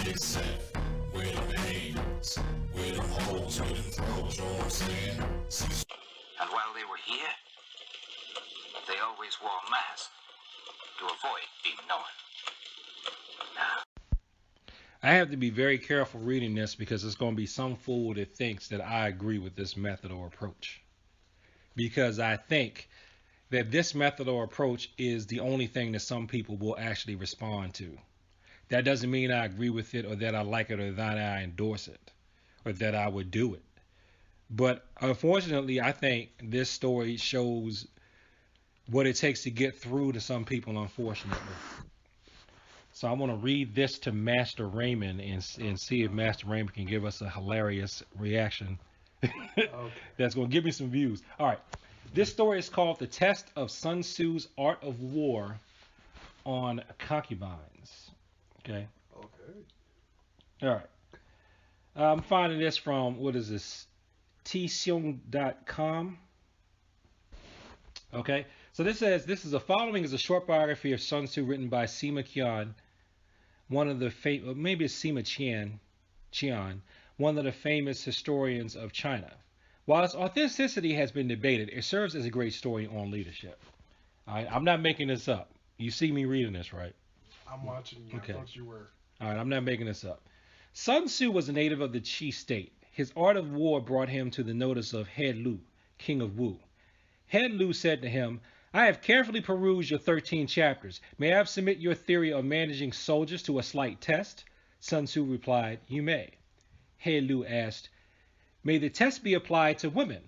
get set, where them hands, where them holes, where them throws, you know what I'm saying? And while they were here, they always wore masks to avoid being known. Now, I have to be very careful reading this because there's going to be some fool that thinks that I agree with this method or approach. Because I think that this method or approach is the only thing that some people will actually respond to. That doesn't mean I agree with it or that I like it or that I endorse it or that I would do it. But unfortunately, I think this story shows what it takes to get through to some people, unfortunately. So I want to read this to Master Raymond and see if Master Raymond can give us a hilarious reaction. Okay. That's going to give me some views. All right. This story is called The Test of Sun Tzu's Art of War on Concubines. Okay. Okay. All right. I'm finding this from, what is this? tseung.com. Okay. So this says, following is a short biography of Sun Tzu written by Sima Qian, one of the maybe it's Sima Qian, one of the famous historians of China. While its authenticity has been debated, it serves as a great story on leadership. All right, I'm not making this up. You see me reading this, right? I'm watching you. Okay. I thought you were. All right, I'm not making this up. Sun Tzu was a native of the Qi state. His art of war brought him to the notice of He Lu, king of Wu. He Lu said to him, "I have carefully perused your 13 chapters. May I submit your theory of managing soldiers to a slight test?" Sun Tzu replied, "You may." He Lu asked, "May the test be applied to women?"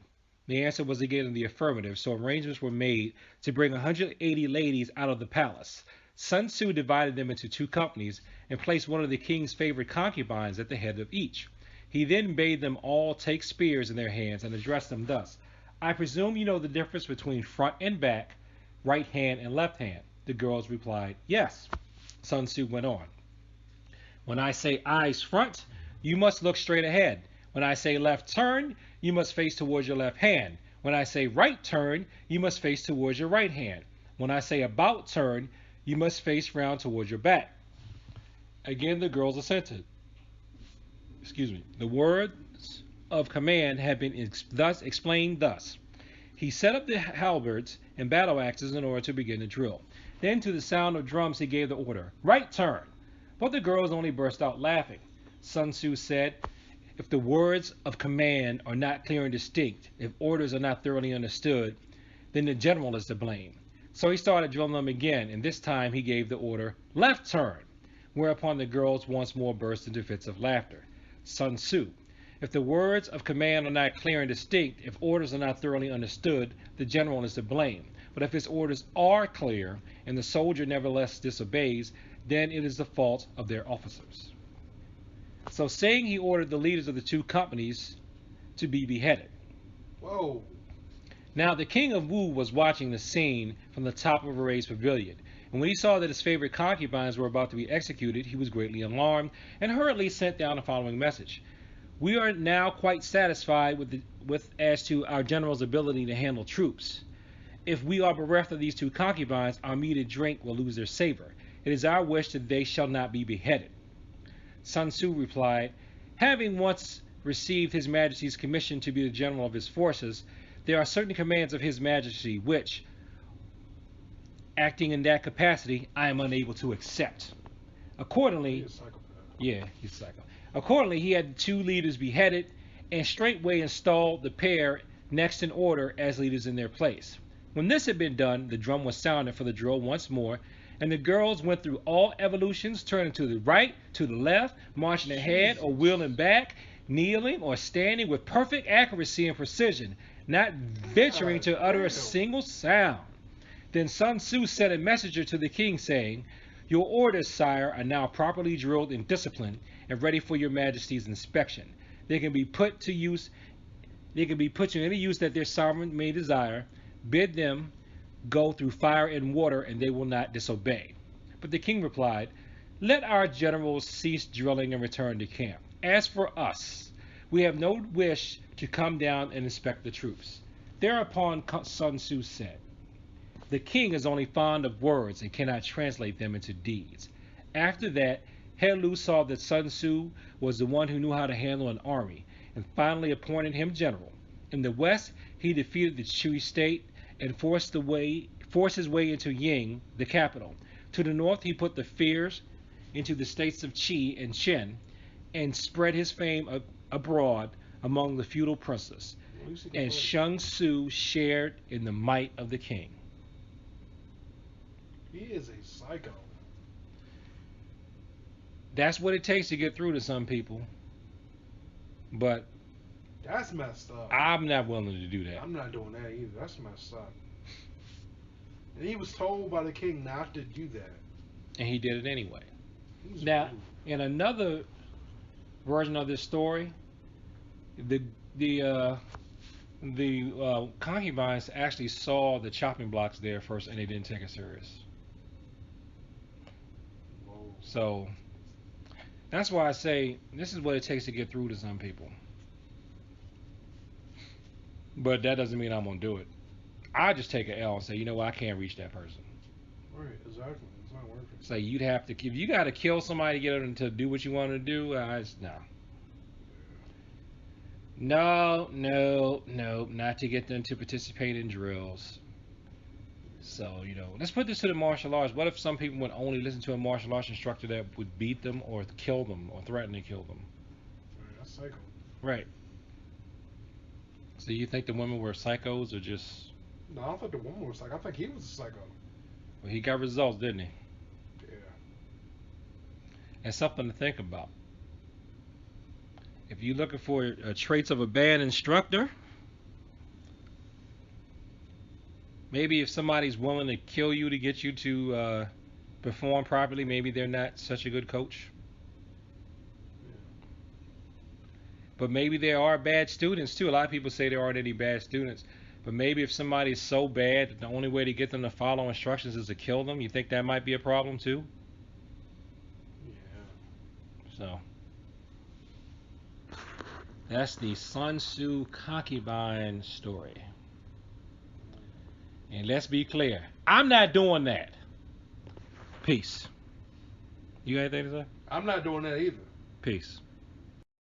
The answer was again in the affirmative, so arrangements were made to bring 180 ladies out of the palace. Sun Tzu divided them into 2 companies and placed one of the king's favorite concubines at the head of each. He then bade them all take spears in their hands and addressed them thus: "I presume you know the difference between front and back, right hand and left hand." The girls replied, "Yes." Sun Tzu went on, "When I say eyes front, you must look straight ahead. When I say left turn, you must face towards your left hand. When I say right turn, you must face towards your right hand. When I say about turn, you must face round towards your back." Again, the girls assented. The words of command had been thus explained thus. He set up the halberds and battle axes in order to begin the drill. Then, to the sound of drums, he gave the order, "Right turn." But the girls only burst out laughing. Sun Tzu said, "If the words of command are not clear and distinct, if orders are not thoroughly understood, then the general is to blame." So he started drilling them again, and this time he gave the order, "Left turn," whereupon the girls once more burst into fits of laughter. Sun Tzu: "If the words of command are not clear and distinct, if orders are not thoroughly understood, the general is to blame. But if his orders are clear, and the soldier nevertheless disobeys, then it is the fault of their officers." So saying, he ordered the leaders of the 2 companies to be beheaded. Whoa. Now the king of Wu was watching the scene from the top of a raised pavilion, and when he saw that his favorite concubines were about to be executed, he was greatly alarmed and hurriedly sent down the following message: "We are now quite satisfied with as to our general's ability to handle troops. If we are bereft of these 2 concubines, our meat and drink will lose their savor. It is our wish that they shall not be beheaded." Sun Tzu replied, "Having once received His Majesty's commission to be the general of his forces, there are certain commands of His Majesty which, acting in that capacity, I am unable to accept." Accordingly, He's a psychopath. yeah, he's psycho. Accordingly, he had the 2 leaders beheaded and straightway installed the pair next in order as leaders in their place. When this had been done, the drum was sounded for the drill once more, and the girls went through all evolutions, turning to the right, to the left, marching ahead or wheeling back, kneeling or standing with perfect accuracy and precision, not venturing to utter a single sound. Then Sun Tzu sent a messenger to the king, saying, "Your orders, sire, are now properly drilled and disciplined and ready for your Majesty's inspection. They can be put to any use that their sovereign may desire. Bid them go through fire and water, and they will not disobey." But the king replied, "Let our generals cease drilling and return to camp. As for us, we have no wish to come down and inspect the troops." Thereupon Sun Tzu said, "The king is only fond of words and cannot translate them into deeds." After that, Head Lu saw that Sun Tzu was the one who knew how to handle an army, and finally appointed him general. In the west, he defeated the Qi state and forced his way into Ying, the capital. To the north, he put the fears into the states of Qi and Qin, and spread his fame abroad among the feudal princes. And Shang Tzu shared in the might of the king. He is a psycho. That's what it takes to get through to some people. But That's messed up. I'm not willing to do that. I'm not doing that either. That's messed up. And he was told by the king not to do that. And he did it anyway. He's Now, rude. in another version of this story, the concubines actually saw the chopping blocks there first, and they didn't take it serious. Whoa. So that's why I say this is what it takes to get through to some people. But that doesn't mean I'm gonna do it. I just take an L and say, you know what, I can't reach that person. Right, exactly. It's not working. Say you'd have to, if you got to kill somebody to get them to do what you want to do, no, not to get them to participate in drills. So, let's put this to the martial arts. What if some people would only listen to a martial arts instructor that would beat them or kill them or threaten to kill them? Right, that's psycho. Right. So you think the women were psychos or just... No, I don't think the woman was psycho. I think he was a psycho. Well, he got results, didn't he? Yeah. And something to think about. If you're looking for traits of a bad instructor, maybe if somebody's willing to kill you to get you to perform properly, maybe they're not such a good coach. But maybe there are bad students too. A lot of people say there aren't any bad students. But maybe if somebody's so bad that the only way to get them to follow instructions is to kill them, you think that might be a problem too? Yeah. So that's the Sun Tzu Concubine Story. And let's be clear, I'm not doing that. Peace. You got anything to say? I'm not doing that either. Peace.